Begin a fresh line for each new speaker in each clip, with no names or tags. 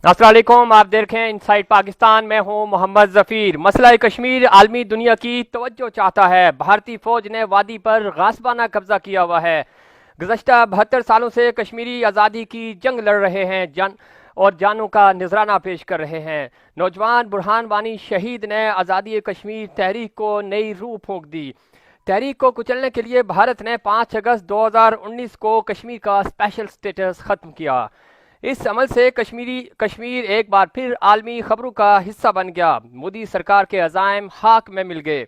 अस्सलाम वालेकुम, आप देख रहे हैं इनसाइड पाकिस्तान। मैं हूं मोहम्मद जफीर। मसला कश्मीर आलमी दुनिया की तवज्जो चाहता है। भारतीय फौज ने वादी पर गासबाना कब्जा किया हुआ है। गुज़श्ता 72 सालों से कश्मीरी आज़ादी की जंग लड़ रहे हैं, जानों का नजराना पेश कर रहे हैं। नौजवान बुरहान वानी शहीद ने आज़ादी कश्मीर तहरीक को नई रूह फूंक दी। तहरीक को कुचलने के लिए भारत ने 5 अगस्त 2019 को कश्मीर का स्पेशल स्टेटस ख़त्म किया। इस अमल से कश्मीर एक बार फिर आलमी खबरों का हिस्सा बन गया। मोदी सरकार के अज़ाइम हाक में मिल गए।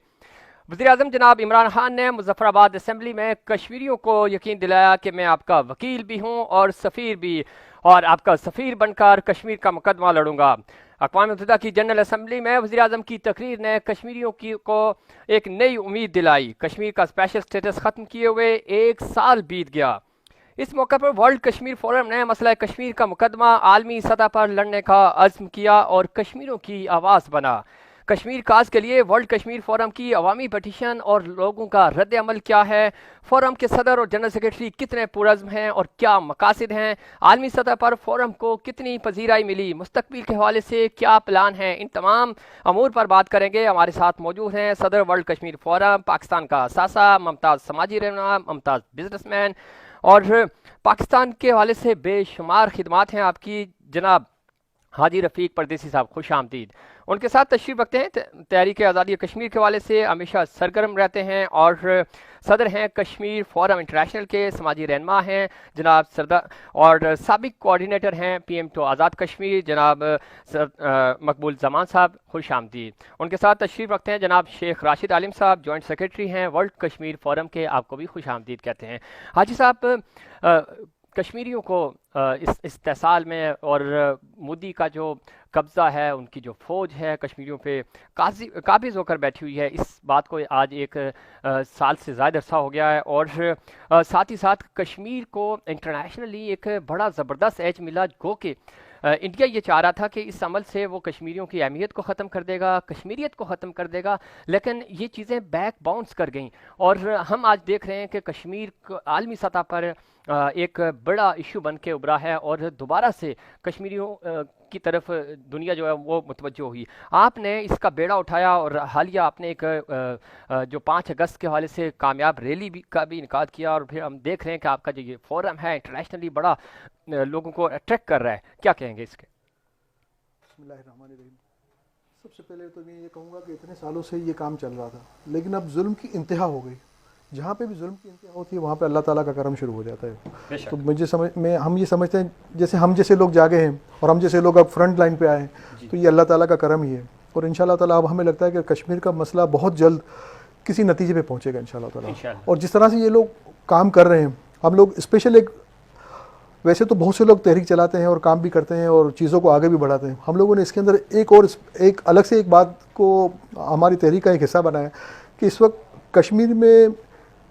वज़ीर-ए-आज़म जनाब इमरान खान ने मुज़फ़्फ़राबाद असम्बली में कश्मीरियों को यकीन दिलाया कि मैं आपका वकील भी हूँ और सफ़ीर भी, और आपका सफ़ीर बनकर कश्मीर का मुकदमा लड़ूंगा। अक़वाम मुत्तहिदा की जनरल असम्बली में वज़ीर-ए-आज़म की तकरीर ने कश्मीरियों को एक नई उम्मीद दिलाई। कश्मीर का स्पेशल स्टेटस ख़त्म किए हुए 1 साल बीत गया। इस मौके पर वर्ल्ड कश्मीर फोरम ने मसला कश्मीर का मुकदमा आलमी सतह पर लड़ने का अज़्म किया और कश्मीरों की आवाज़ बना। कश्मीर काज के लिए वर्ल्ड कश्मीर फोरम की अवामी पटिशन और लोगों का रद्द अमल क्या है, फोरम के सदर और जनरल सेक्रेटरी कितने पुरज़्म हैं और क्या मकासद हैं, आलमी सतह पर फोरम को कितनी पजीराई मिली, मुस्तकबिल के हवाले से क्या प्लान है, इन तमाम अमूर पर बात करेंगे। हमारे साथ मौजूद हैं सदर वर्ल्ड कश्मीर फोरम पाकिस्तान का सासा, मुमताज़ समाजी रहनुमा, मुमताज़ बिजनेसमैन, और पाकिस्तान के हवाले से बेशुमार खिदमात हैं आपकी, जनाब हाजी रफ़ीक परदेसी साहब, खुश आमदीद। उनके साथ तशरीफ़ रखते हैं तहरीक आज़ादी कश्मीर के हवाले से हमेशा सरगर्म रहते हैं और सदर हैं कश्मीर फोरम इंटरनेशनल के, समाजी रहनुमा हैं जनाब सरदार, और साबिक कोऑर्डिनेटर हैं PM टू आज़ाद कश्मीर जनाब मकबूल जमान साहब, खुश आमदीद। उनके साथ तशरीफ़ रखते हैं जनाब शेख राशिद आलिम साहब, जॉइंट सेक्रेटरी हैं वर्ल्ड कश्मीर फोरम के, आपको भी खुश आमदीद कहते हैं। हाजी साहब, कश्मीरियों को इस इस्तेसाल में और मोदी का जो कब्ज़ा है, उनकी जो फ़ौज है कश्मीरियों पे काबिज़ होकर बैठी हुई है, इस बात को आज 1 साल से ज़्यादा अरसा हो गया है। और साथ ही साथ कश्मीर को इंटरनेशनली एक बड़ा ज़बरदस्त एज मिला, गो के इंडिया ये चाह रहा था कि इस अमल से वो कश्मीरियों की अहमियत को ख़त्म कर देगा, कश्मीरियत को ख़त्म कर देगा, लेकिन ये चीज़ें बैक बाउंस कर गईं। और हम आज देख रहे हैं कि कश्मीर को आलमी सतह पर एक बड़ा इशू बन के उभरा है और दोबारा से कश्मीरियों की तरफ दुनिया जो है वो मुतवज्जो हुई। आपने इसका बेड़ा उठाया और हालिया आपने एक जो 5 अगस्त के हवाले से कामयाब रैली का भी इनकाद किया, और फिर हम देख रहे हैं कि आपका जो ये फोरम है इंटरनेशनली बड़ा लोगों को अट्रैक्ट कर रहा है। क्या कहेंगे इसके?
बिस्मिल्लाहिर्रहमानिर्रहीम। सबसे पहले तो मैं ये कहूँगा कि इतने सालों से ये काम चल रहा था, लेकिन अब जुल्म की इंतहा हो गई। जहाँ पे भी जुल्म की इंतहा होती है वहाँ पे अल्लाह ताला का करम शुरू हो जाता है। तो हम ये समझते हैं, जैसे हम जैसे लोग जागे हैं और हम जैसे लोग अब फ्रंट लाइन पे आए हैं, तो ये अल्लाह ताला का करम ही है। और इंशाल्लाह ताला अब हमें लगता है कि कश्मीर का मसला बहुत जल्द किसी नतीजे पे पहुँचेगा इंशाल्लाह ताला। और जिस तरह से ये लोग काम कर रहे हैं, हम लोग स्पेशल एक, वैसे तो बहुत से लोग तहरीक चलाते हैं और काम भी करते हैं और चीज़ों को आगे भी बढ़ाते हैं, हम लोगों ने इसके अंदर एक अलग से एक बात को हमारी तहरीक का एक हिस्सा बनाया कि इस वक्त कश्मीर में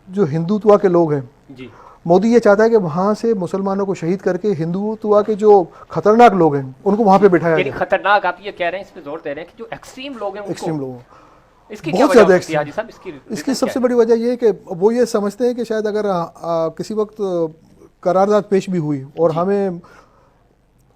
जो हिंदुत्व के लोग हैं जी, मोदी ये चाहता है कि वहाँ से मुसलमानों को शहीद करके हिंदुत्व के जो खतरनाक लोग हैं उनको वहाँ पे बिठाया जाए।
खतरनाक आप ये कह रहे हैं, इस पे जोर दे रहे हैं कि जो एक्सट्रीम लोग हैं,
एक्सट्रीम लोग
इसकी
बहुत ज़्यादा एक्सट्रीम।
इसकी
सबसे बड़ी वजह ये है कि वो ये समझते हैं कि शायद अगर किसी वक्त करारदाद पेश भी हुई और हमें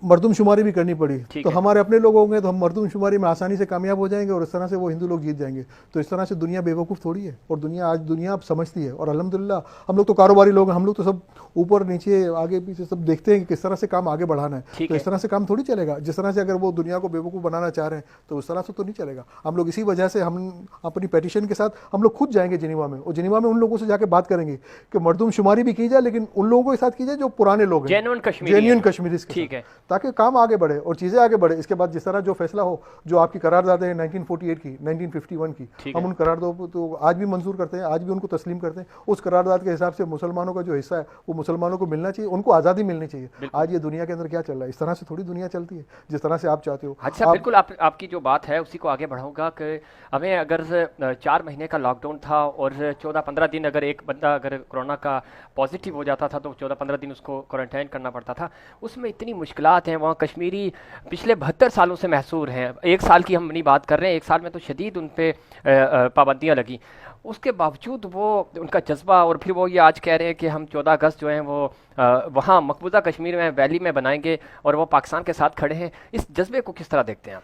मर्दमशुमारी भी करनी पड़ी, तो हमारे अपने लोग होंगे तो हम मर्दमशुमारी में आसानी से कामयाब हो जाएंगे और इस तरह से वो हिंदू लोग जीत जाएंगे। तो इस तरह से दुनिया बेवकूफ़ थोड़ी है, और आज दुनिया अब समझती है। और अल्हम्दुलिल्लाह हम लोग तो कारोबारी लोग हैं, हम लोग तो सब ऊपर नीचे आगे पीछे सब देखते हैं कि किस तरह से काम आगे बढ़ाना है। तो इस तरह से काम थोड़ी चलेगा। जिस तरह से अगर वो दुनिया को बेवकूफ़ बनाना चाह रहे हैं तो उस तरह से तो नहीं चलेगा। हम लोग इसी वजह से हम अपनी पेटिशन के साथ हम लोग खुद जाएंगे जिनेवा में, और जिनेवा में उन लोगों से जाकर बात करेंगे कि मर्दमशुमारी भी की जाए, लेकिन उन लोगों के साथ की जाए जो पुराने लोग हैं, जेन्युइन कश्मीरी, ठीक है, ताकि काम आगे बढ़े और चीज़ें आगे बढ़े। इसके बाद जिस तरह जो फैसला हो, जो आपकी करारदादें हैं 1948 की, 1951 की, हम उन करारदादों तो आज भी मंजूर करते हैं, आज भी उनको तस्लीम करते हैं। उस करारदाद के हिसाब से मुसलमानों का जो हिस्सा है वो मुसलमानों को मिलना चाहिए, उनको आज़ादी मिलनी चाहिए। आज ये दुनिया के अंदर क्या चल रहा है, इस तरह से थोड़ी दुनिया चलती है जिस तरह से आप चाहते हो।
अच्छा, बिल्कुल आपकी जो बात है उसी को आगे बढ़ाऊंगा कि हमें अगर 4 महीने का लॉकडाउन था और 14-15 दिन अगर एक बंदा अगर कोरोना का पॉजिटिव हो जाता था तो 14-15 दिन उसको क्वारंटाइन करना पड़ता था, उसमें इतनी मुश्किलात हालात हैं वहाँ कश्मीरी पिछले 72 सालों से महसूर हैं। एक साल की हम नहीं बात कर रहे हैं, एक साल में तो शदीद उन पे पाबंदियाँ लगी, उसके बावजूद वो उनका जज्बा, और फिर वो ये आज कह रहे हैं कि हम 14 अगस्त जो है वो वहाँ मकबूजा कश्मीर में वैली में बनाएंगे और वो पाकिस्तान के साथ खड़े हैं। इस जज्बे को किस तरह देखते हैं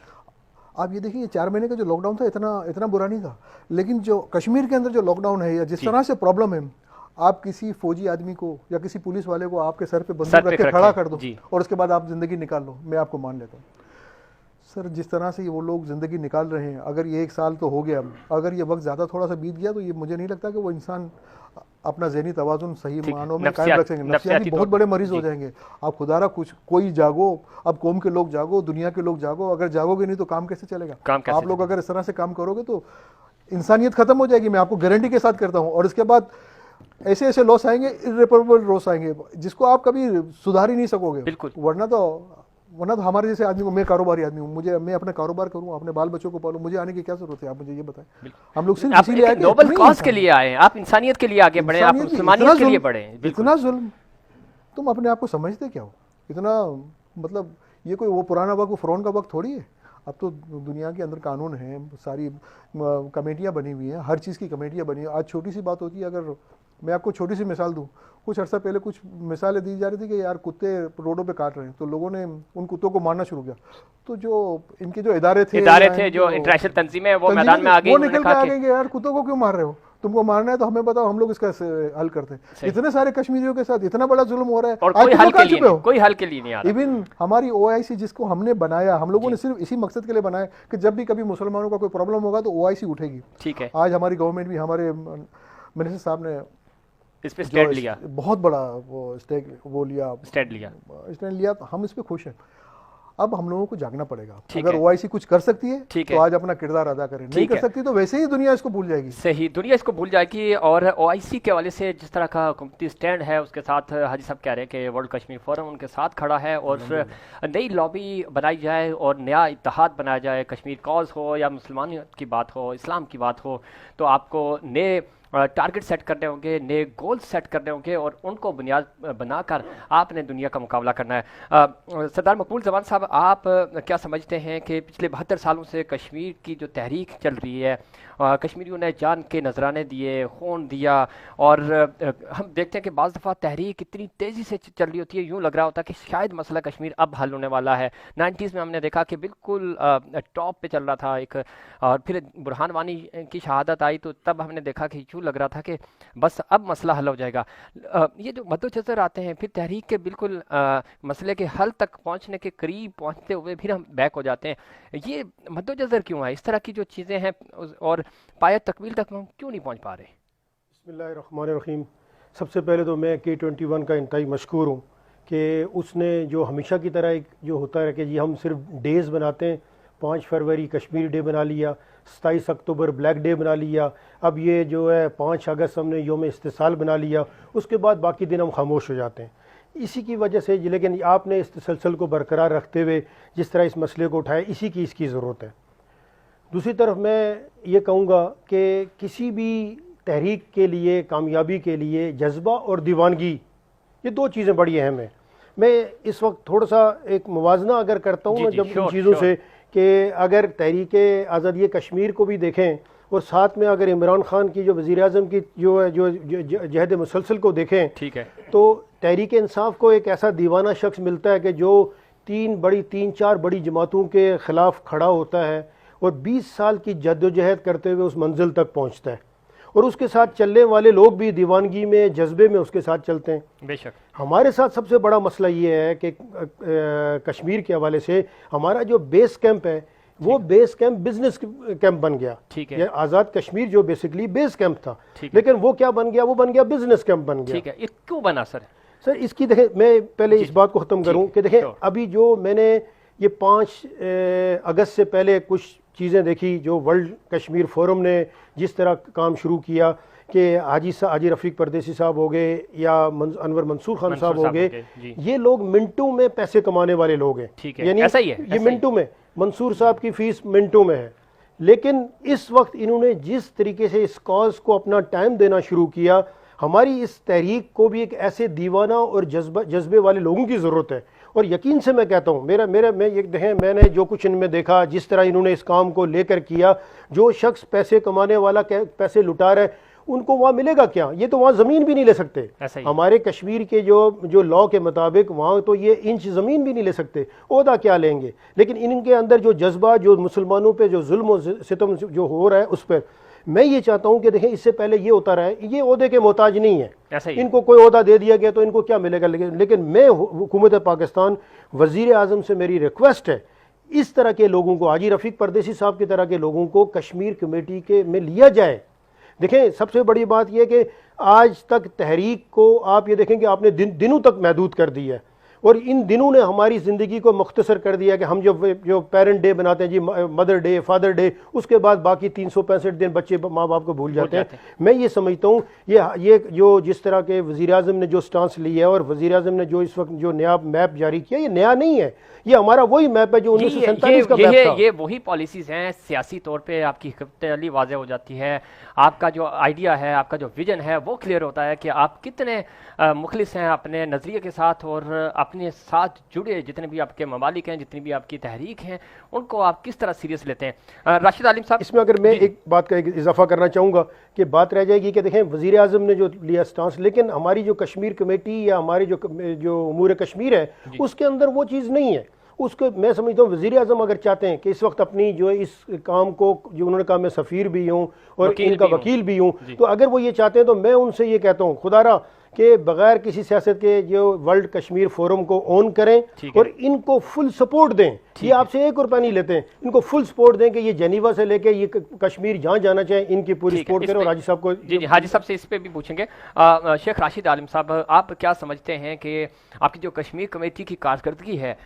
आप ये देखिए 4 महीने का जो लॉकडाउन था इतना बुरा नहीं था, लेकिन जो कश्मीर के अंदर जो लॉकडाउन है या जिस तरह से प्रॉब्लम है, आप किसी फौजी आदमी को या किसी पुलिस वाले को आपके सर पे बंदूक रख के खड़ा कर दो और उसके बाद आप जिंदगी निकाल लो, मैं आपको मान लेता हूँ। सर जिस तरह से वो लोग ज़िंदगी निकाल रहे हैं, अगर ये 1 साल तो हो गया, अगर ये वक्त ज़्यादा थोड़ा सा बीत गया तो ये मुझे नहीं लगता कि वो इंसान अपना ज़हनी तवाज़ुन सही मानों में कायम रख सकेंगे। नफ्सियाती बहुत बड़े मरीज हो जाएंगे। आप खुदारा कोई जागो, अब कौम के लोग जागो, दुनिया के लोग जागो, अगर जागोगे नहीं तो काम कैसे चलेगा? आप लोग अगर इस तरह से काम करोगे तो इंसानियत खत्म हो जाएगी, मैं आपको गारंटी के साथ करता हूँ। और इसके बाद ऐसे ऐसे लॉस आएंगे, इर्रेपरेबल लॉस आएंगे जिसको आप कभी सुधार ही नहीं सकोगे। वरना तो हमारे जैसे आदमी को, मैं कारोबारी आदमी हूँ, मैं अपना कारोबार करूँ, अपने बाल बच्चों को पालूं, मुझे आने की क्या जरूरत है? आप मुझे ये बताएं। हम लोग सिर्फ इसीलिए आए,
नोबल कॉज के लिए आए, आप इंसानियत के लिए आगे बढ़े, आप मुसलमानियत के लिए बढ़े।
इतना जुल्म, तुम अपने आप को समझते क्या हो? इतना मतलब ये कोई वो पुराना वक्त, वो फ़िरौन का वक्त थोड़ी है। अब तो दुनिया के अंदर कानून हैं, सारी कमेटियाँ बनी हुई हैं, हर चीज़ की कमेटियाँ बनी हैं। आज छोटी सी बात होती है, अगर मैं आपको छोटी सी मिसाल दूं, कुछ अर्सा पहले कुछ मिसालें दी जा रही थी कि यार कुत्ते रोडों पे काट रहे हैं, तो लोगों ने उन कुत्तों को मारना शुरू किया। तो जो इनके जो इदारे थे
जो इंटरनेशनल तंजीमें, वो मैदान में आ गई,
वो निकल के आ गए यार कुत्तों को क्यों मार रहे हो? तुमको मारना है तो हमें बताओ, हम लोग इसका हल करते हैं। इतने सारे कश्मीरियों के साथ इतना बड़ा जुल्म हो रहा है
और कोई हल के लिए नहीं आ रहा।
इवन हमारी OIC जिसको हमने बनाया, हम लोगों ने सिर्फ इसी मकसद के लिए बनाया कि जब भी कभी मुसलमानों का कोई प्रॉब्लम होगा तो OIC उठेगी।
ठीक है,
आज हमारी गवर्नमेंट भी, हमारे मिनिस्टर साहब ने
इस पे स्टैंड लिया,
बहुत बड़ा वो स्टैंड लिया, तो हम इस पे खुश हैं। अब हम लोगों को जागना पड़ेगा। अगर OIC कुछ कर सकती है तो आज अपना किरदार अदा करें, नहीं कर सकती तो वैसे ही दुनिया इसको भूल जाएगी।
सही, दुनिया इसको भूल जाएगी। और OIC के हवाले से जिस तरह का हुकूमती स्टैंड है, उसके साथ हाजी साहब कह रहे हैं कि वर्ल्ड कश्मीर फोरम उनके साथ खड़ा है और नई लॉबी बनाई जाए और नया इत्तेहाद बनाया जाए। कश्मीर कॉज हो या मुसलमान की बात हो, इस्लाम की बात हो, तो आपको नए टारगेट सेट करने होंगे, नए गोल सेट करने होंगे और उनको बुनियाद बनाकर आपने दुनिया का मुकाबला करना है। सरदार मकबूल जमान साहब, आप क्या समझते हैं कि पिछले 72 सालों से कश्मीर की जो तहरीक चल रही है, कश्मीरियों ने जान के नजराने दिए, खून दिया, और हम देखते हैं कि बाज़ दफ़ा तहरीक इतनी तेज़ी से चल रही होती है, यूँ लग रहा होता है कि शायद मसला कश्मीर अब हल होने वाला है। 90s में हमने देखा कि बिल्कुल टॉप पे चल रहा था एक, और फिर बुरहान वानी की शहादत आई तो तब हमने देखा कि यूँ लग रहा था कि बस अब मसला हल हो जाएगा। ये जो मद्देनज़र आते हैं, फिर तहरीक के बिल्कुल मसले के हल तक पहुँचने के करीब पहुँचते हुए फिर हम बैक हो जाते हैं। ये मद्देनज़र क्यों है? इस तरह की जो चीज़ें हैं और पाया तकमील तक हम क्यों नहीं पहुँच पा रहे?
बिस्मिल्लाहिर्रहमानिर्रहीम। सबसे पहले तो मैं K21 का इंतहाई मशकूर हूँ कि उसने जो हमेशा की तरह एक जो होता है कि जी हम सिर्फ डेज़ बनाते हैं, 5 फरवरी कश्मीर डे बना लिया, 27 अक्टूबर ब्लैक डे बना लिया, अब ये जो है 5 अगस्त हमने योम इस्तिसाल बना लिया, उसके बाद बाकी दिन हम खामोश हो जाते हैं। इसी की वजह से, लेकिन आपने इस तसलसल को बरकरार रखते हुए जिस तरह इस मसले को उठाया, इसकी ज़रूरत है। दूसरी तरफ मैं ये कहूँगा कि किसी भी तहरीक के लिए, कामयाबी के लिए जज्बा और दीवानगी, ये 2 चीज़ें बड़ी अहम हैं। मैं इस वक्त थोड़ा सा एक मुवाजना अगर करता हूँ जब इन चीज़ों से, कि अगर तहरीक आज़ादी कश्मीर को भी देखें और साथ में अगर इमरान खान की जो वज़ीर आज़म की जो है जो जहद मुसलसल को देखें,
ठीक है,
तो तहरीक इंसाफ को एक ऐसा दीवाना शख्स मिलता है कि जो 3-4 बड़ी जमातों के ख़िलाफ़ खड़ा होता है और 20 साल की जद्दोजहद करते हुए उस मंजिल तक पहुंचता है, और उसके साथ चलने वाले लोग भी दीवानगी में, जज्बे में उसके साथ चलते हैं।
बेशक
हमारे साथ सबसे बड़ा मसला ये है कि कश्मीर के हवाले से हमारा जो बेस कैंप है वो बेस कैंप बिजनेस कैंप बन गया।
ठीक है,
आज़ाद कश्मीर जो बेसिकली बेस कैंप था, लेकिन वो क्या बन गया? वो बन गया बिजनेस कैंप बन गया।
ठीक है, ये क्यों बना सर?
सर इसकी देखें, मैं पहले इस बात को ख़त्म करूँ कि देखें अभी जो मैंने ये 5 अगस्त से पहले कुछ चीज़ें देखी, जो वर्ल्ड कश्मीर फोरम ने जिस तरह काम शुरू किया कि हाजी रफ़ीक परदेसी साहब हो गए या अनवर मंसूर खान साहब हो गए, ये लोग मिनटों में पैसे कमाने वाले लोग हैं।
यानी ऐसा ही है,
ये मिनटों में, मंसूर साहब की फ़ीस मिनटों में है, लेकिन इस वक्त इन्होंने जिस तरीके से इस कॉज को अपना टाइम देना शुरू किया, हमारी इस तहरीक को भी एक ऐसे दीवाना और जज्बे वाले लोगों की ज़रूरत है, और यकीन से मैं कहता हूँ, मैं ये देखें, मैंने जो कुछ इनमें देखा, जिस तरह इन्होंने इस काम को लेकर किया, जो शख्स पैसे कमाने वाला पैसे लुटा रहा है, उनको वहाँ मिलेगा क्या? ये तो वहाँ ज़मीन भी नहीं ले सकते। हमारे कश्मीर के जो लॉ के मुताबिक वहाँ तो ये इंच ज़मीन भी नहीं ले सकते, ओहदा क्या लेंगे? लेकिन इनके अंदर जो जज्बा, जो मुसलमानों पे जो जुल्म सितम जो हो रहा है उस पर, मैं ये चाहता हूँ कि देखें, इससे पहले ये होता रहा है, ये ओहदे के मोहताज नहीं है। इनको कोई ओहदा दे दिया गया तो इनको क्या मिलेगा? लेकिन मैं हुकूमत पाकिस्तान, वज़ीर आज़म से मेरी रिक्वेस्ट है, इस तरह के लोगों को, हाजी रफ़ीक परदेसी साहब की तरह के लोगों को कश्मीर कमेटी के में लिया जाए। देखें, सबसे बड़ी बात यह कि आज तक तहरीक को आप ये देखें कि आपने दिनों तक महदूद कर दिया है, और इन दिनों ने हमारी ज़िंदगी को मुख्तसर कर दिया कि हम जो पेरेंट डे बनाते हैं जी, मदर डे, फादर डे, उसके बाद बाकी 365 दिन बच्चे माँ बाप को भूल जाते हैं। मैं ये समझता हूँ ये जो जिस तरह के वज़ीर आज़म ने जो स्टांस लिया है और वज़ीर आज़म ने जो इस वक्त जो नया मैप जारी किया, ये नया नहीं है, ये हमारा वही मैप है जो 1947 का मैप था।
ये वही पॉलिसीज़ हैं। सियासी तौर पे आपकी हिकमत वाज़ेह हो जाती है, आपका जो आइडिया है, आपका जो विजन है वो क्लियर होता है कि आप कितने मुखलिस हैं अपने नज़रिए के साथ, और अपने साथ जुड़े जितने भी आपके ममालिक हैं, जितनी भी आपकी तहरीक हैं, उनको आप किस तरह सीरियस लेते हैं। राशिद आलिम साहब,
इसमें अगर मैं एक बात का इजाफा करना चाहूँगा कि बात रह जाएगी कि देखें, वज़ीर आज़म ने जो लिया स्टांस, लेकिन हमारी जो कश्मीर कमेटी या हमारी जो उमूर कश्मीर है, उसके अंदर वो चीज़ नहीं है। उसको मैं समझता हूँ वज़ीर आज़म अगर चाहते हैं कि इस वक्त अपनी जो इस काम को, जो उन्होंने कहा मैं सफ़ीर भी हूँ और इनका वकील भी हूँ, तो अगर वो ये चाहते हैं तो मैं उनसे ये कहता हूँ खुदारा कि बगैर किसी सियासत के जो वर्ल्ड कश्मीर फोरम को ऑन करें और इनको फुल सपोर्ट दें। ये आपसे ₹1 नहीं लेते हैं, इनको फुल सपोर्ट दें कि ये जेनीवा से लेके ये कश्मीर जहाँ जाना चाहे, इनकी पूरी सपोर्ट करें। और हाजी साहब को,
जी हाजी साहब से इस पे भी पूछेंगे। शेख राशिद आलिम साहब, आप क्या समझते हैं कि आपकी जो कश्मीर कमेटी की कारकर्दगी है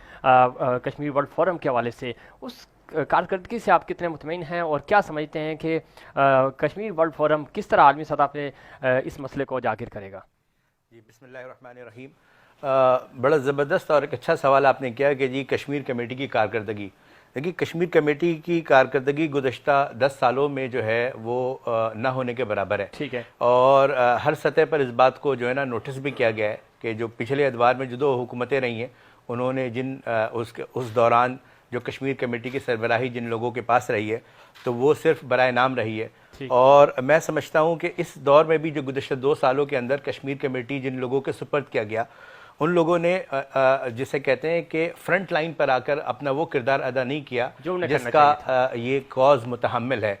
कश्मीर वर्ल्ड फोरम के हवाले से, उस कारकर्दगी से आप कितने मुतमईन हैं, और क्या समझते हैं कि कश्मीर वर्ल्ड फोरम किस तरह आलमी सतह पे इस मसले को उजागर करेगा?
जी, बिस्मिल्लाहिर्रहमानिर्रहीम। बड़ा ज़बरदस्त और एक अच्छा सवाल आपने किया कि जी कश्मीर कमेटी की कारकर्दगी। देखिए, कश्मीर कमेटी की कारकर्दगी गुज़श्ता 10 सालों में जो है वो न होने के बराबर है।
ठीक है।
और हर सतह पर इस बात को जो है ना नोटिस भी किया गया है कि जो पिछले अदवार में जो 2 हुकूमतें रही हैं, उन्होंने उस दौरान जो कश्मीर कमेटी की सरबराही जिन लोगों के पास रही है, तो वो सिर्फ बराए नाम रही है। और मैं समझता हूँ कि इस दौर में भी जो गुज़श्ता 2 सालों के अंदर कश्मीर कमेटी जिन लोगों के सुपर्द किया गया, उन लोगों ने जिसे कहते हैं कि फ्रंट लाइन पर आकर अपना वो किरदार अदा नहीं किया जिसका ये कॉज मुतहम्मिल है।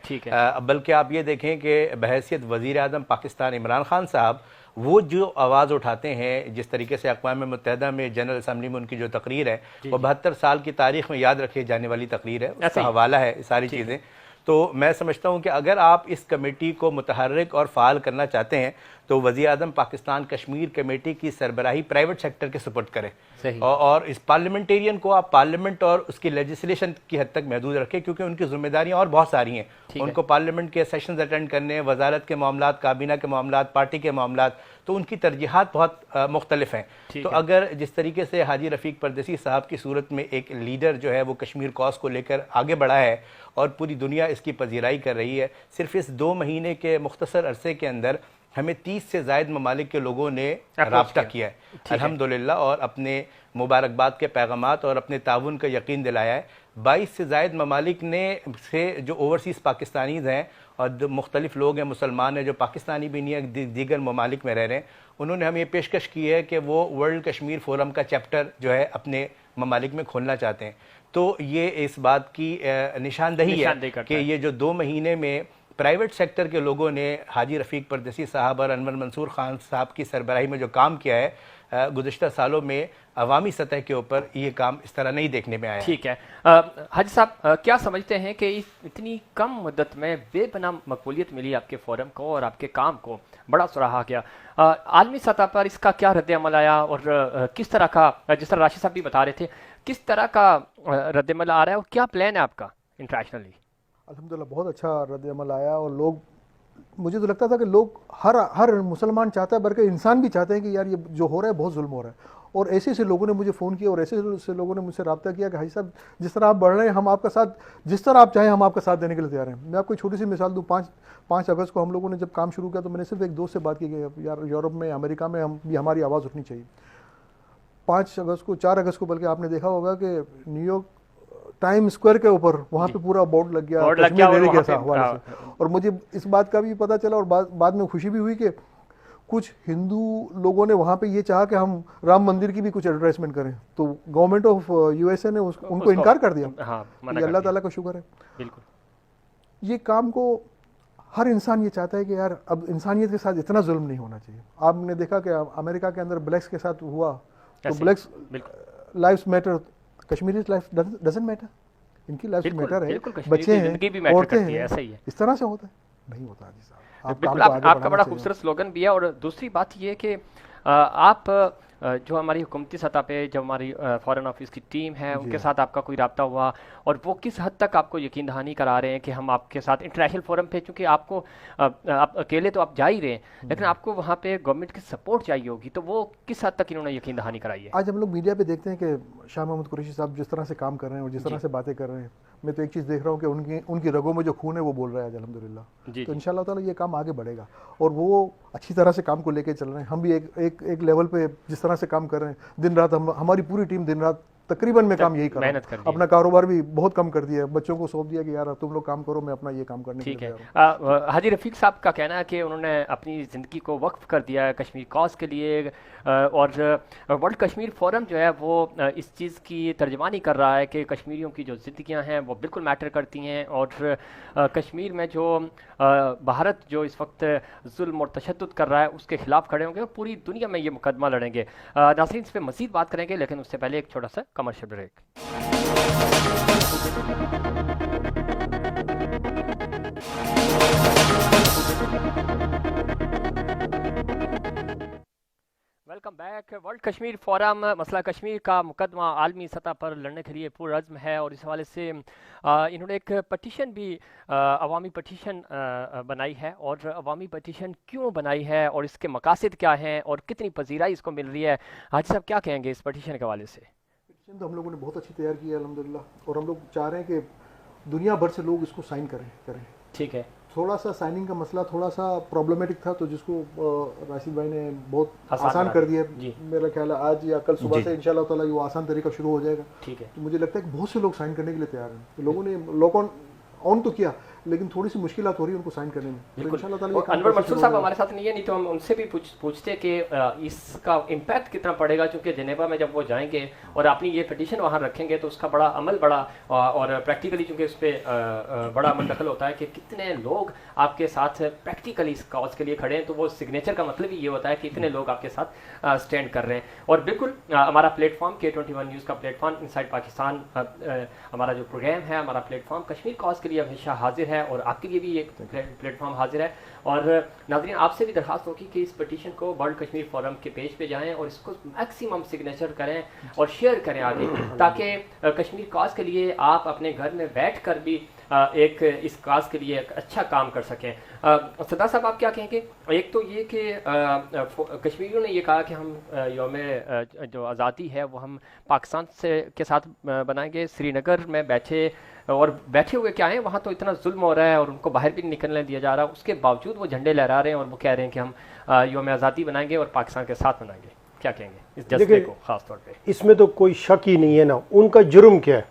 बल्कि आप ये देखें कि बहैसियत वज़ीर आज़म पाकिस्तान इमरान खान साहब, वो जो आवाज़ उठाते हैं, जिस तरीके से अक़वाम मुत्तहिदा में जनरल असम्बली में उनकी जो तकरीर है, वो 72 साल की तारीख़ में याद रखी जाने वाली तकरीर है, उसका हवाला है सारी चीज़ें। तो मैं समझता हूँ कि अगर आप इस कमेटी को मुतहर्रिक और फ़ाल करना चाहते हैं तो वज़ीर आज़म पाकिस्तान कश्मीर कमेटी की सरबराही प्राइवेट सेक्टर के सुपुर्द करें। और इस पार्लियामेंटेरियन को आप पार्लियामेंट और उसकी लेजिस्लेशन की हद तक महदूद रखें, क्योंकि उनकी जिम्मेदारियाँ और बहुत सारी हैं। उनको पार्लियामेंट के सेशंस अटेंड करने हैं, वजारत के मामलात, काबीना के मामलात, पार्टी के मामलात, तो उनकी तरजीहात बहुत मुख्तलिफ हैं। तो अगर जिस तरीके से हाजी रफ़ीक परदेसी साहब की सूरत में एक लीडर जो है वो कश्मीर कॉज को लेकर आगे बढ़ा है और पूरी दुनिया इसकी पजीराई कर रही है, सिर्फ इस 2 महीने के मुख्तसर अरसे के अंदर हमें 30 से ज़ायद ममालिक के लोगों ने राब्ता किया है अल्हम्दुलिल्लाह, और अपने मुबारकबाद के पैगामात और अपने ताउन का यकीन दिलाया है। 22 से ज़ायद ममालिक ने से जो ओवरसीज़ पाकिस्तानीज़ हैं और जो मुख्तलिफ लोग हैं, मुसलमान हैं जो पाकिस्तानी भी नहीं है, दीगर ममालिक में रह रहे हैं, उन्होंने हमें ये पेशकश की है कि वो वर्ल्ड कश्मीर फोरम का चैप्टर जो है अपने ममालिक में खोलना चाहते हैं। तो ये इस बात की निशानदही है कि ये जो 2 महीने में प्राइवेट सेक्टर के लोगों ने हाजी रफ़ीक परदेसी साहब और अनवर मंसूर खान साहब की सरबराही में जो काम किया है, गुज़श्ता सालों में अवामी सतह के ऊपर ये काम इस तरह नहीं देखने में आया।
ठीक है। हाजी साहब, क्या समझते हैं कि इतनी कम मुद्दत में बेपनाह मकबूलियत मिली आपके फोरम को और आपके काम को बड़ा सराहा गया, आलमी सतह पर इसका क्या रद्द-ए-अमल आया और किस तरह का, जिस तरह राशिद साहब भी बता रहे थे, किस तरह का रद्द-ए-अमल आ रहा है और क्या प्लान है आपका इंटरनेशनली?
अल्हम्दुलिल्लाह बहुत अच्छा रद्द-ए-अमल आया, और लोग, मुझे तो लगता था कि लोग हर मुसलमान चाहता है, बल्कि इंसान भी चाहते हैं कि यार ये जो हो रहा है बहुत जुल्म हो रहा है। और ऐसे ऐसे लोगों ने मुझे फ़ोन किया और ऐसे ऐसे लोगों ने मुझसे रब्ता किया कि भाई साहब जिस तरह आप बढ़ रहे हैं हम आपका साथ, जिस तरह आप चाहें हम आपका साथ देने के लिए तैयार हैं। मैं आपको छोटी सी मिसाल दूँ, 5 अगस्त को हम लोगों ने जब काम शुरू किया तो मैंने सिर्फ एक दोस्त से बात की कि यार यूरोप में, अमेरिका में हम भी हमारी आवाज़ उठनी चाहिए। 5 अगस्त को 4 अगस्त को बल्कि आपने देखा होगा कि न्यूयॉर्क टाइम स्क्वायर के ऊपर वहाँ पे पूरा बोर्ड लग गया कश्मीर लेने के हवाले से। और मुझे इस बात का भी पता चला और बाद में खुशी भी हुई कि कुछ हिंदू लोगों ने वहाँ पे ये चाहा कि हम राम मंदिर की भी कुछ एडवर्टाइजमेंट करें, तो गवर्नमेंट ऑफ यूएसए ने उनको इनकार कर दिया। ये अल्लाह ताला का शुक्र है। बिल्कुल ये काम को हर इंसान ये चाहता है कि यार अब इंसानियत के साथ इतना जुल्म नहीं होना चाहिए। आपने देखा कि अमेरिका के अंदर ब्लैक्स के साथ हुआ तो blacks lives matter, Kashmiri life doesn't matter, इनकी लाइफ मैटर है, बच्चे हैं, औरतें हैं, इस तरह से होता है, नहीं होता जी साहब।
बिल्कुल आपका बड़ा खूबसूरत स्लोगन भी है। और दूसरी बात ये कि आप जो हमारी हुकूमती सतह पे जब हमारी फॉरेन ऑफिस की टीम है उनके साथ आपका कोई रब्ता हुआ और वो किस हद तक आपको यकीन दहानी करा रहे हैं कि हम आपके साथ इंटरनेशनल फोरम पे, चूंकि आपको आप अकेले तो आप जा ही रहे हैं लेकिन आपको वहाँ पे गवर्नमेंट की सपोर्ट चाहिए होगी, तो वो किस हद तक इन्होंने यकीन दहानी कराई है?
आज हम लोग मीडिया पे देखते हैं कि शाह महमूद कुरैशी साहब जिस तरह से काम कर रहे हैं और जिस तरह से बातें कर रहे हैं, मैं तो एक चीज़ देख रहा हूँ कि उनकी रगों में जो खून है वो बोल रहा है अल्हम्दुलिल्लाह। तो इंशाल्लाह ताला ये काम आगे बढ़ेगा और वो अच्छी तरह से काम को लेके चल रहे हैं। हम भी एक लेवल पे जिस तरह से काम कर रहे हैं, दिन रात हमारी पूरी टीम दिन रात तकरीबन में काम यही कर रहा है। अपना कारोबार भी बहुत कम कर दिया है, बच्चों को सौंप दिया कि यार तुम लोग काम करो, मैं अपना ये काम करने
ठीक है। हाजी रफीक साहब का कहना है कि उन्होंने अपनी ज़िंदगी को वक्फ कर दिया है कश्मीर कॉज के लिए और वर्ल्ड कश्मीर फोरम जो है वो इस चीज़ की तर्जमानी कर रहा है कि कश्मीरियों की जो ज़िंदगियाँ हैं वो बिल्कुल मैटर करती हैं और कश्मीर में जो भारत जो इस वक्त जुल्म और तशद्दुद कर रहा है उसके खिलाफ खड़े होंगे और पूरी दुनिया में ये मुकदमा लड़ेंगे। नाज़रीन इस पर मज़ीद बात करेंगे लेकिन उससे पहले एक छोटा सा commercial break. Welcome back. World Kashmir forum मसला कश्मीर का मुकदमा आलमी सतह पर लड़ने के लिए पुरअज़्म है और इस हवाले से इन्होंने एक पटिशन भी अवामी पटिशन बनाई है। और अवामी पटिशन क्यों बनाई है और इसके मकासद क्या हैं और कितनी पजीराई इसको मिल रही है, हाजी साहब क्या कहेंगे इस पटिशन के हवाले से?
पटिशन तो हम लोगों ने बहुत अच्छी तैयार की है अल्हम्दुलिल्लाह और हम लोग चाह रहे हैं कि दुनिया भर से लोग इसको साइन करें। ठीक है, थोड़ा सा साइनिंग का मसला थोड़ा सा प्रॉब्लमेटिक था तो जिसको राशिद भाई ने बहुत आसान कर दिया। मेरा ख्याल है आज या कल सुबह से इंशाल्लाह ताला ये आसान तरीका शुरू हो जाएगा। ठीक है, तो मुझे लगता है कि बहुत से लोग साइन करने के लिए तैयार हैं। तो लोगों ने लॉक ऑन तो किया लेकिन थोड़ी सी मुश्किलात हो रही है उनको साइन करने में। तो इंशाल्लाह ताला
अनवर मंसूर साहब हमारे साथ नहीं है, नहीं तो हम उनसे भी पूछते कि इसका इम्पैक्ट कितना पड़ेगा, क्योंकि जेनेवा में जब वो जाएंगे और अपनी ये पिटीशन वहाँ रखेंगे तो उसका बड़ा अमल बड़ा और प्रैक्टिकली चूँकि उस पर बड़ा अमल दखल होता है कि कितने लोग आपके साथ प्रैक्टिकली इस कॉज के लिए खड़े हैं। तो वो सिग्नेचर का मतलब ही ये होता है कि इतने लोग आपके साथ स्टैंड कर रहे हैं। और बिल्कुल हमारा प्लेटफॉर्म K21 न्यूज़ का प्लेटफॉर्म इनसाइड पाकिस्तान, हमारा जो प्रोग्राम है, हमारा प्लेटफॉर्म कश्मीर कॉज के लिए हमेशा हाजिर है और आपके लिए भी एक प्लेटफॉर्म हाजिर है। और नाज़रीन आपसे भी दरख्वास्त होगी कि इस पटिशन को वर्ल्ड कश्मीर फोरम के पेज पे जाएं और इसको मैक्सिमम सिग्नेचर करें और शेयर करें आगे, ताकि कश्मीर कॉज के लिए आप अपने घर में बैठ कर भी एक इस काज के लिए एक अच्छा काम कर सकें। सदा साहब आप क्या कहेंगे? एक तो ये कि कश्मीरियों ने ये कहा कि हम यौम जो आज़ादी है वो हम पाकिस्तान के साथ बनाएंगे। श्रीनगर में बैठे हुए क्या हैं, वहाँ तो इतना जुल्म हो रहा है और उनको बाहर भी नहीं निकलने दिया जा रहा, उसके बावजूद वो झंडे लहरा रहे हैं और वो कह रहे हैं कि हम यौम आज़ादी बनाएंगे और पाकिस्तान के साथ बनाएंगे। क्या कहेंगे इस जज्बे को खास तौर पे?
इसमें तो कोई शक ही नहीं है ना। उनका जुर्म क्या है?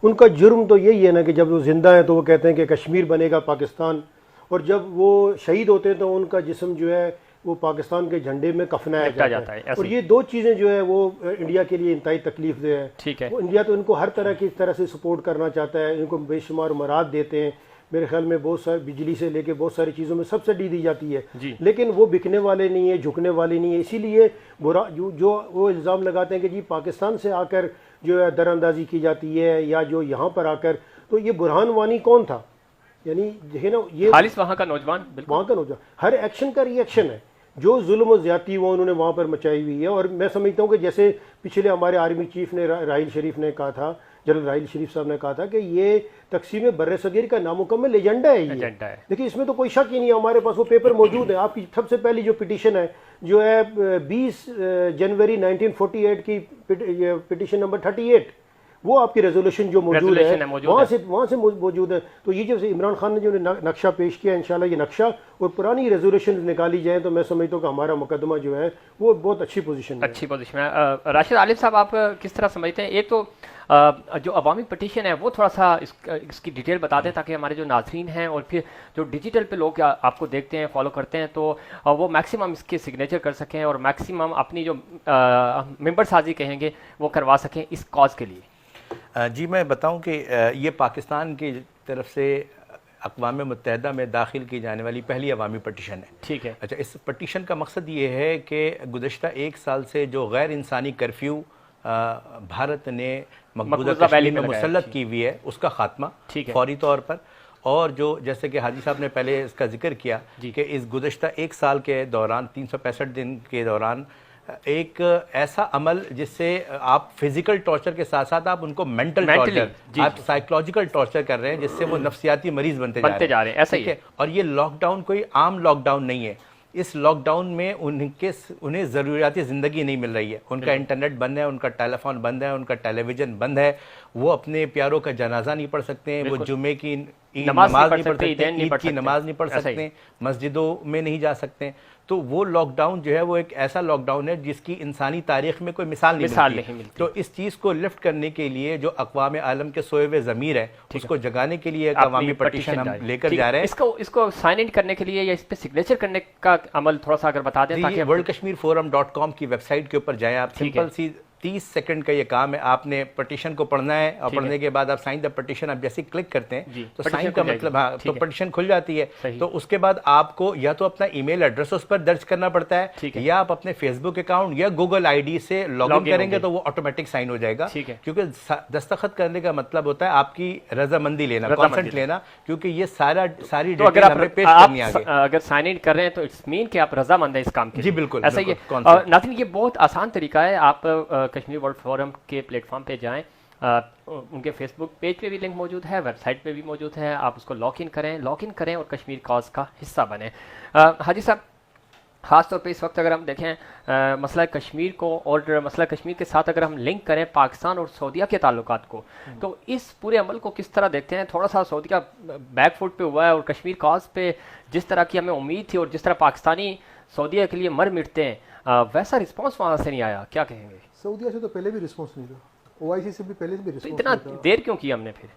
उनका जुर्म तो यही है ना कि जब वो जिंदा है तो वो कहते हैं कि कश्मीर बनेगा पाकिस्तान, और जब वो शहीद होते हैं तो उनका जिस्म जो है वो पाकिस्तान के झंडे में कफनाया जाता है। और ये दो चीज़ें जो है वो इंडिया के लिए इंतहाई तकलीफ दे है। ठीक है, इंडिया तो इनको हर तरह की तरह से सपोर्ट करना चाहता है, इनको बेशुमार मराद देते हैं। मेरे ख्याल में बहुत सारी बिजली से लेके बहुत सारी चीज़ों में सब्सिडी दी जाती है, लेकिन वो बिकने वाले नहीं है, झुकने वाले नहीं है। इसीलिए बुरा जो वो इल्ज़ाम लगाते हैं कि जी पाकिस्तान से आकर जो है दरअंदाजी की जाती है या जो यहाँ पर आकर, तो ये बुरहान वानी कौन था? यानी है ना, ये
वहाँ का नौजवान,
हर एक्शन का रिएक्शन है। जो जुल्म और ज्यादती वो उन्होंने वहाँ पर मचाई हुई है। और मैं समझता हूँ कि जैसे पिछले हमारे आर्मी चीफ ने राहिल शरीफ ने कहा था, जनरल राहिल शरीफ साहब ने कहा था कि ये तकसीम बर्र सगीर का नामुकम्मल एजेंडा है। ये देखिए, इसमें तो कोई शक ही नहीं है। हमारे पास वो पेपर मौजूद है। आपकी सबसे पहली जो पिटीशन है जो है 20 जनवरी 1948 की पिटीशन नंबर 38, वो आपकी रेजोल्यूशन जो मौजूद
Resolution
है
है, मौजूद
वहाँ से मौजूद है। तो ये जो इमरान खान ने जो नक्शा पेश किया, इंशाल्लाह ये नक्शा और पुरानी रेजोल्यूशन निकाली जाए तो मैं समझता हूँ कि हमारा मुकदमा जो है वो बहुत अच्छी पोजीशन में
अच्छी पोजीशन है। राशिद आलिफ साहब, आप किस तरह समझते हैं? एक तो जो अवामी पटिशन है वो थोड़ा सा इसकी डिटेल बता दें ताकि हमारे जो नाज़रीन हैं और फिर जो डिजिटल पे लोग आपको देखते हैं, फॉलो करते हैं, तो वो मैक्सिमम इसके सिग्नेचर कर सकें और मैक्सिमम अपनी जो मेंबर साजी कहेंगे वो करवा सकें इस कॉज के लिए।
जी मैं बताऊं कि ये पाकिस्तान की तरफ से अक़वाम मुत्तहिदा में दाखिल की जाने वाली पहली अवामी पटिशन है।
ठीक है।
अच्छा, इस पटिशन का मकसद ये है कि गुज़श्ता 1 साल से जो गैर इंसानी कर्फ्यू भारत ने मकबूजा कश्मीर में मुसल्लत की हुई है उसका खात्मा फौरी तौर पर, और जो जैसे कि हाजी साहब ने पहले इसका जिक्र किया कि इस गुज़श्ता 1 साल के दौरान 365 दिन के दौरान एक ऐसा अमल जिससे आप फिजिकल टॉर्चर के साथ साथ आप उनको मेंटल टॉर्चर, आप साइकोलॉजिकल टॉर्चर कर रहे हैं जिससे वो नफ्सियाती मरीज बनते जा रहे हैं। ऐसा ही है। और ये लॉकडाउन कोई आम लॉकडाउन नहीं है। इस लॉकडाउन में उन्हें ज़रूरियाती ज़िंदगी नहीं मिल रही है। उनका इंटरनेट बंद है, उनका टेलीफोन बंद है, उनका टेलीविज़न बंद है, वो अपने प्यारों का जनाजा नहीं पढ़ सकते हैं, वो जुम्मे की नमाज नहीं पढ़ सकते, ईद की नमाज नहीं पढ़ सकते, मस्जिदों में नहीं जा सकते। तो वो लॉकडाउन जो है वो एक ऐसा लॉकडाउन है जिसकी इंसानी तारीख में कोई मिसाल नहीं मिलती। तो इस चीज़ को लिफ्ट करने के लिए जो अक़वाम आलम के सोए हुए ज़मीर है उसको जगाने के लिए एक अवामी पटिशन हम लेकर जा रहे हैं।
इसको साइन इन करने के लिए या इस पे सिग्नेचर करने का अमल थोड़ा सा अगर बता दें ताकि
worldkashmirforum.com की वेबसाइट के ऊपर जाएं आप। सिंपल सी 30 सेकंड का ये काम है। आपने पटिशन को पढ़ना है और पढ़ने के बाद आप साइन द पटिशन आप जैसे क्लिक करते हैं तो साइन का मतलब हाँ तो पटिशन खुल जाती है। तो उसके बाद आपको या तो अपना ईमेल एड्रेस उस पर दर्ज करना पड़ता है या आप अपने फेसबुक अकाउंट या गूगल आईडी से लॉग इन करेंगे तो वो ऑटोमेटिक साइन हो जाएगा। क्योंकि दस्तखत करने का मतलब होता है आपकी रजामंदी लेना, कॉन्सेंट लेना, क्योंकि ये सारी डिटेल हमें पेश करनी है।
अगर साइन इन कर रहे हैं तो इट्स मीन कि आप रजामंद हैं इस काम के।
जी बिल्कुल,
ऐसा ही है। नाज़रीन, ये बहुत आसान तरीका है। आप कश्मीर वर्ल्ड फोरम के प्लेटफॉर्म पे जाएं, उनके फेसबुक पेज पे भी लिंक मौजूद है, वेबसाइट पे भी मौजूद है। आप उसको लॉग इन करें और कश्मीर कॉज का हिस्सा बने। हाजी साहब, ख़ास तौर पे इस वक्त अगर हम देखें मसला कश्मीर को और मसला कश्मीर के साथ अगर हम लिंक करें पाकिस्तान और सऊदीया के ताल्लुकात को, तो इस पूरे अमल को किस तरह देखते हैं? थोड़ा सा सऊदीया बैक फुट पे हुआ है और कश्मीर कॉज पे जिस तरह की हमें उम्मीद थी और जिस तरह पाकिस्तानी सऊदीया के लिए मर मिटते हैं वैसा रिस्पॉन्स वहाँ से नहीं आया, क्या कहेंगे?
सऊदीया से तो पहले भी रिस्पॉन्स नहीं था, ओआईसी से भी पहले भी रिस्पॉन्स
इतना देर क्यों किया हमने? फिर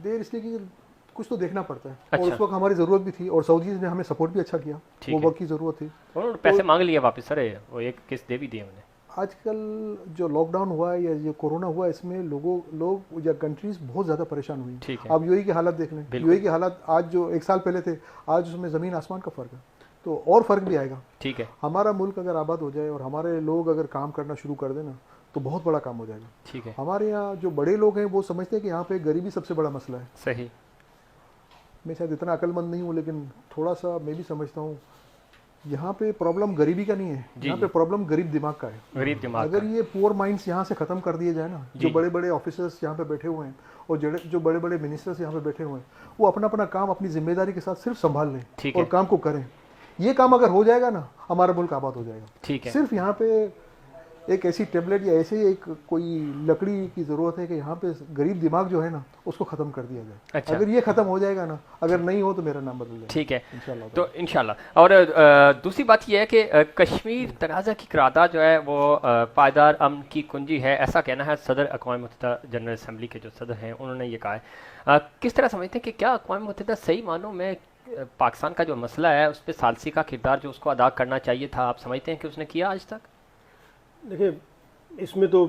देर इसलिए कि कुछ तो देखना पड़ता है। अच्छा। और उस वक्त हमारी ज़रूरत भी थी और सऊदी ने हमें सपोर्ट भी अच्छा किया, वो वक्त की ज़रूरत थी।
उन्होंने पैसे मांग लिए वापस, सर वो एक किस्त दे भी दिए उन्हें।
आजकल जो लॉकडाउन हुआ है या जो कोरोना हुआ, इसमें लोग या कंट्रीज बहुत ज़्यादा परेशान हुई। अब यूएई की हालत देख लें, यूएई की हालत आज जो 1 साल पहले थे, आज उसमें ज़मीन आसमान का फ़र्क है, तो और फ़र्क भी आएगा।
ठीक है।
हमारा मुल्क अगर आबाद हो जाए और हमारे लोग अगर काम करना शुरू कर देना तो बहुत बड़ा काम हो जाएगा।
ठीक है।
हमारे यहाँ जो बड़े लोग हैं वो समझते हैं कि यहाँ पे गरीबी सबसे बड़ा मसला है।
सही।
मैं शायद इतना अक्लमंद नहीं हूँ, लेकिन थोड़ा सा मैं भी समझता हूँ यहाँ पे प्रॉब्लम गरीबी का नहीं है, यहाँ पे प्रॉब्लम गरीब दिमाग का है।
गरीब दिमाग।
अगर ये पुअर माइंड्स यहाँ से ख़त्म कर दिए जाए ना, जो बड़े बड़े ऑफिसर्स यहाँ पे बैठे हुए हैं और जो बड़े बड़े मिनिस्टर्स यहाँ पे बैठे हुए हैं, वो अपना अपना काम अपनी जिम्मेदारी के साथ सिर्फ संभाल लें और काम को करें। ये काम अगर हो जाएगा ना, हमारा मुल्क आबाद हो जाएगा।
ठीक है।
सिर्फ यहाँ पे एक ऐसी टेबलेट या ऐसे एक कोई लकड़ी की ज़रूरत है कि यहाँ पे गरीब दिमाग जो है ना उसको ख़त्म कर दिया जाए। अच्छा। अगर ये ख़त्म हो जाएगा ना, अगर नहीं हो तो मेरा नाम बदल जाएगा।
ठीक है, इंशाल्लाह। तो इंशाल्लाह। और दूसरी बात यह है कि कश्मीर तनाज़ा की करारदाद जो है वो पायदार अमन की कुंजी है, ऐसा कहना है सदर अक़वाम मुत्तहिदा जनरल असम्बली के जो सदर हैं उन्होंने ये कहा है। किस तरह समझते हैं कि क्या अक़वाम मुत्तहिदा सही मानों में पाकिस्तान का जो मसला है उस पर सालसी का किरदार जो उसको अदा करना चाहिए था, आप समझते हैं कि उसने किया आज तक?
देखिए, इसमें तो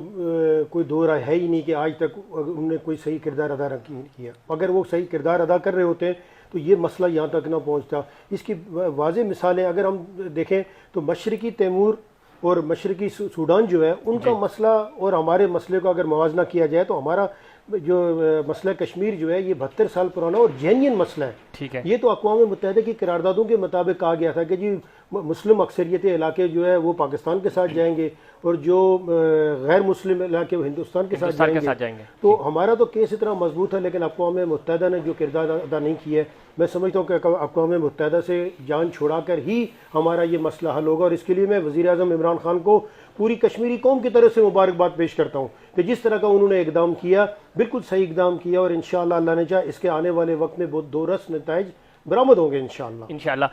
कोई दो राय है ही नहीं कि आज तक उन्होंने कोई सही किरदार अदा नहीं किया। अगर वो सही किरदार अदा कर रहे होते तो ये मसला यहाँ तक ना पहुँचता। इसकी वाज़ेह मिसालें अगर हम देखें तो मशरक़ी तैमूर और मशरक़ी सूडान जो है उनका मसला और हमारे मसले को अगर मुवाजना किया जाए तो हमारा जो मसला कश्मीर जो है ये 72 साल पुराना और जेन्युइन मसला है।
ठीक है।
ये तो अक़वाम मुत्तहिदा की करारदादों के मुताबिक कहा गया था कि जी मुस्लिम अक्सरियत इलाके जो है वो पाकिस्तान के साथ जाएंगे और जो गैर मुस्लिम इलाके वो हिंदुस्तान के साथ जाएंगे। तो हमारा तो केस इतना मजबूत है, लेकिन अक़वाम मुत्तहिदा ने जो किरदार अदा नहीं किया है, मैं समझता हूँ कि अक़वाम मुत्तहिदा से जान छुड़ा कर ही हमारा ये मसला हल होगा। और इसके लिए मैं वज़ीर आज़म इमरान खान को पूरी कश्मीरी कौम की तरफ से मुबारकबाद पेश करता हूँ कि जिस तरह का उन्होंने इकदाम किया, बिल्कुल सही इकदाम किया, और इंशाअल्लाह अल्लाह ने चाहा इसके आने वाले वक्त में बहुत दोरस नताइज बरामद होंगे इंशाअल्लाह।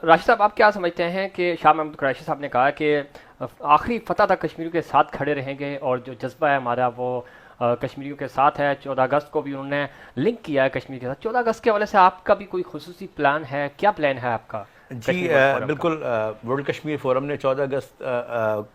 राशिद साहब, आप क्या समझते हैं कि शाह महमूद कुरैशी साहब ने कहा कि आखिरी फतह तक कश्मीरियों के साथ खड़े रहेंगे और जो जज्बा है हमारा वो कश्मीरियों के साथ है। 14 अगस्त को भी उन्होंने लिंक किया है कश्मीर के साथ। 14 अगस्त के हवाले से आपका भी कोई खुसूसी प्लान है? क्या प्लान है आपका?
जी बिल्कुल, वर्ल्ड कश्मीर फोरम ने 14 अगस्त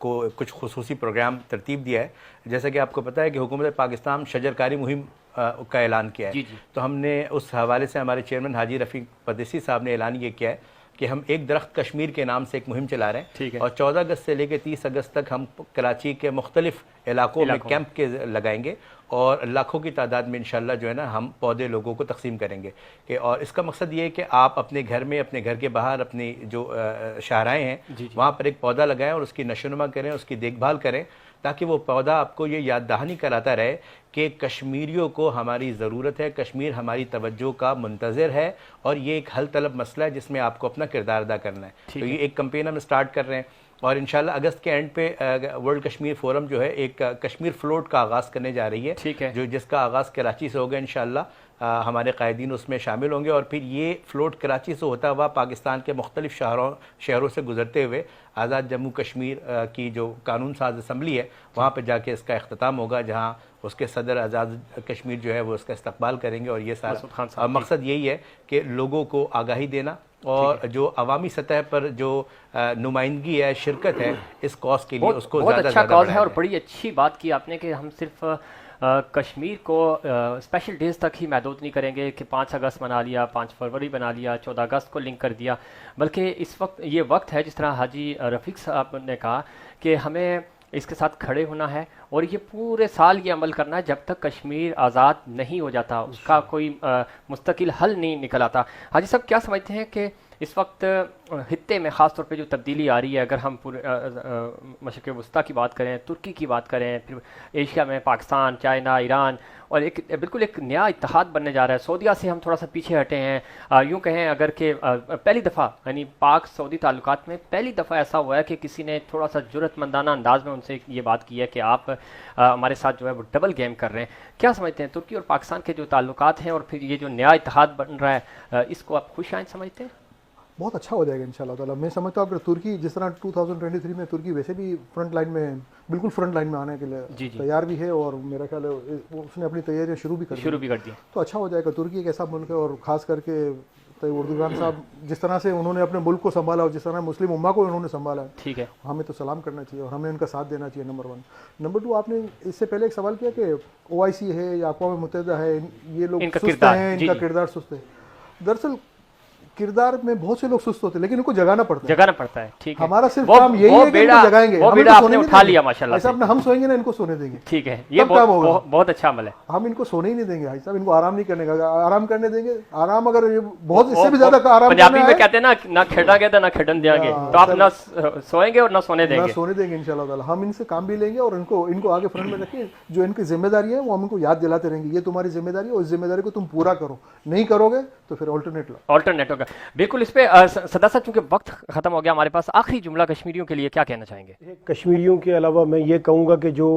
को कुछ खुसूसी प्रोग्राम तरतीब दिया है। जैसा कि आपको पता है कि हुकूमत पाकिस्तान शजरकारी मुहिम का ऐलान किया है। जी। तो हमने उस हवाले से हमारे चेयरमैन हाजी रफ़ीक परदेसी साहब ने ऐलान ये किया है कि हम एक दरख्त कश्मीर के नाम से एक मुहिम चला रहे हैं। ठीक है। और 14 अगस्त से लेकर 30 अगस्त तक हम कराची के मुख्तलिफ इलाकों में कैंप के लगाएंगे और लाखों की तादाद में इंशाल्लाह जो है ना हम पौधे लोगों को तकसीम करेंगे कि, और इसका मकसद ये है कि आप अपने घर में, अपने घर के बाहर, अपनी जो शाहराएँ हैं वहाँ पर एक पौधा लगाएं और उसकी नशोनुमा करें, उसकी देखभाल करें, ताकि वो पौधा आपको ये याद दहानी कराता रहे कि कश्मीरियों को हमारी ज़रूरत है, कश्मीर हमारी तवज्जो का मुंतज़िर है और ये एक हल तलब मसला है जिसमें आपको अपना किरदार अदा करना है। तो ये एक कैंपेन हम स्टार्ट कर रहे हैं और इंशाल्लाह अगस्त के एंड पे वर्ल्ड कश्मीर फोरम जो है एक कश्मीर फ्लोट का आगाज़ करने जा रही है। ठीक है। जो जिसका आगाज़ कराची से होगा इंशाल्लाह। हमारे कायदीन उसमें शामिल होंगे और फिर ये फ़्लोट कराची से होता हुआ पाकिस्तान के मुख्तलिफ शहरों से गुजरते हुए आज़ाद जम्मू कश्मीर की जो कानून साज असम्बली है वहाँ पर जाके इसका अख्ताम होगा, जहाँ उसके सदर आज़ाद कश्मीर जो है वो उसका इस्तकबाल करेंगे। और ये सारा मकसद यही है कि लोगों को आगाही देना और जो अवामी सतह पर जो नुमाइंदगी है, शिरकत है इस कॉज के लिए, उसको
बहुत अच्छा कॉज है। और बड़ी अच्छी बात की आपने कि हम सिर्फ कश्मीर को स्पेशल डेज तक ही महदूद नहीं करेंगे कि 5 अगस्त मना लिया, 5 फरवरी बना लिया, 14 अगस्त को लिंक कर दिया, बल्कि इस वक्त ये वक्त है जिस तरह हाजी रफ़ीक साहब ने कहा कि हमें इसके साथ खड़े होना है और ये पूरे साल ये अमल करना है जब तक कश्मीर आज़ाद नहीं हो जाता, उसका कोई मुस्तकिल हल नहीं निकल आता। हाजी साहब, क्या समझते हैं कि इस वक्त हित्ते में ख़ास तौर पे जो तब्दीली आ रही है, अगर हम पूरे मशरिक़ वस्ता की बात करें, तुर्की की बात करें, फिर एशिया में पाकिस्तान, चाइना, ईरान, और एक बिल्कुल एक नया इत्तेहाद बनने जा रहा है। सऊदीया से हम थोड़ा सा पीछे हटे हैं। यूँ कहें अगर कि पहली दफ़ा यानी पाक सऊदी ताल्लुकात में पहली दफ़ा ऐसा हुआ है कि किसी ने थोड़ा सा जुर्रतमंदाना अंदाज में उनसे ये बात की है कि आप हमारे साथ जो है वो डबल गेम कर रहे हैं। क्या समझते हैं तुर्की और पाकिस्तान के जो ताल्लुकात हैं और फिर ये जो नया इत्तेहाद बन रहा है, इसको आप खुश आइंद समझते हैं?
बहुत अच्छा हो जाएगा इंशाल्लाह ताला। मैं समझता हूँ अगर तुर्की जिस तरह 2023 में तुर्की वैसे भी फ्रंट लाइन में, बिल्कुल फ्रंट लाइन में आने के लिए तैयार भी है और मेरा ख्याल है उसने अपनी तैयारियाँ शुरू भी कर दी, तो अच्छा हो जाएगा। तुर्की एक ऐसा मुल्क है और ख़ास करके उर्दुगान साहब जिस तरह से उन्होंने अपने मुल्क को संभाला और जिस तरह मुस्लिम उम्मा को उन्होंने संभाला, ठीक है, हमें तो सलाम करना चाहिए और हमें उनका साथ देना चाहिए। नंबर 1। नंबर 2, आपने इससे पहले एक सवाल किया कि OIC है या अक़वाम मुत्तहिदा है, ये लोग सुस्त हैं, इनका किरदार सुस्त है। दरअसल किरदार में बहुत से लोग सुस्त होते हैं लेकिन उनको जगाना पड़ता है। ठीक है, हमारा सिर्फ काम यही है कि इनको जगाएंगे। वो बेड़ा आपने उठा लिया माशाल्लाह से। हम सोएंगे ना, इनको सोने देंगे। ठीक है, ये बहुत अच्छा अमल है। हम इनको सोने ही नहीं देंगे भाई साहब, इनको आराम नहीं करने का, आराम करने देंगे। आराम अगर ये बहुत इससे भी ज्यादा आराम,
पंजाबी में कहते हैं ना खेड़ा गया ना खेडन देंगे, तो आप ना सोएंगे और ना सोने देंगे
इंशाल्लाह ताला। हम इनसे काम भी लेंगे और इनको आगे फ्रंट में रखिए। जो इनकी जिम्मेदारी है वो हम इनको याद दिलाते रहेंगे, ये तुम्हारी जिम्मेदारी है और इस जिम्मेदारी को तुम पूरा करो। नहीं करोगे तो फिर ऑल्टरनेट होगा। बिल्कुल, इस पे सदा साहब चूंकि वक्त खत्म हो गया हमारे पास, आखिरी जुमला कश्मीरियों के लिए क्या कहना चाहेंगे?
कश्मीरियों के अलावा मैं ये कहूँगा कि जो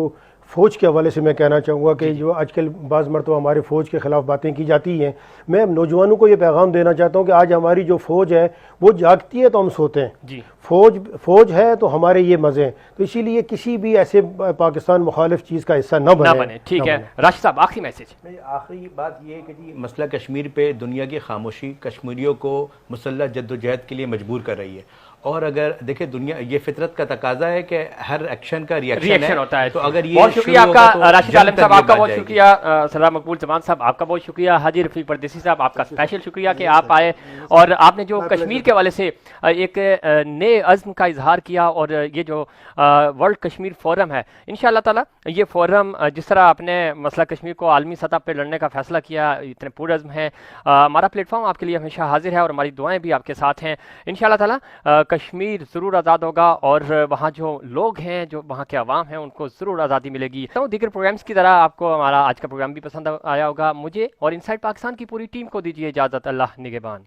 फ़ौज के हवाले से मैं कहना चाहूँगा कि जो आजकल बाज़ मरतबा हमारे फ़ौज के ख़िलाफ़ बातें की जाती हैं, मैं नौजवानों को ये पैगाम देना चाहता हूँ कि आज हमारी जो फ़ौज है वो जागती है तो हम सोते हैं जी। फ़ौज है तो हमारे ये मज़े हैं, तो इसीलिए किसी भी ऐसे पाकिस्तान मुखालिफ चीज़ का हिस्सा न बने।
ठीक है, राशिद साहब आखिरी मैसेज।
आखिरी बात ये है कि जी मसला कश्मीर पे दुनिया की खामोशी कश्मीरियों को मुसल्लह जद्दोजहद के लिए मजबूर कर रही है। और अगर देखें दुनिया, ये फितरत का तकाजा है कि हर एक्शन का रिएक्शन होता है। तो अगर ये
बहुत शुक्रिया आपका राशिद आलम साहब, आपका बहुत शुक्रिया। सरदार मकबूल जमान साहब आपका बहुत शुक्रिया। हाजी रफ़ीक परदेसी साहब आपका स्पेशल शुक्रिया कि आप आए और आपने जो कश्मीर के हवाले से एक नए अज़्म का इजहार किया। और ये जो वर्ल्ड कश्मीर फोरम है, इंशाअल्लाह ताला ये फोरम जिस तरह आपने मसला कश्मीर को आलमी सतह पर लड़ने का फैसला किया, इतने पुरअज़्म हैं, हमारा प्लेटफॉर्म आपके लिए हमेशा हाजिर है और हमारी दुआएं भी आपके साथ हैं। इंशाअल्लाह ताला कश्मीर ज़रूर आज़ाद होगा और वहाँ जो लोग हैं, जो वहाँ के अवाम हैं, उनको ज़रूर आज़ादी मिलेगी। तो दीगर प्रोग्राम्स की तरह आपको हमारा आज का प्रोग्राम भी पसंद आया होगा। मुझे और इनसाइड पाकिस्तान की पूरी टीम को दीजिए इजाज़त। अल्लाह निगहबान।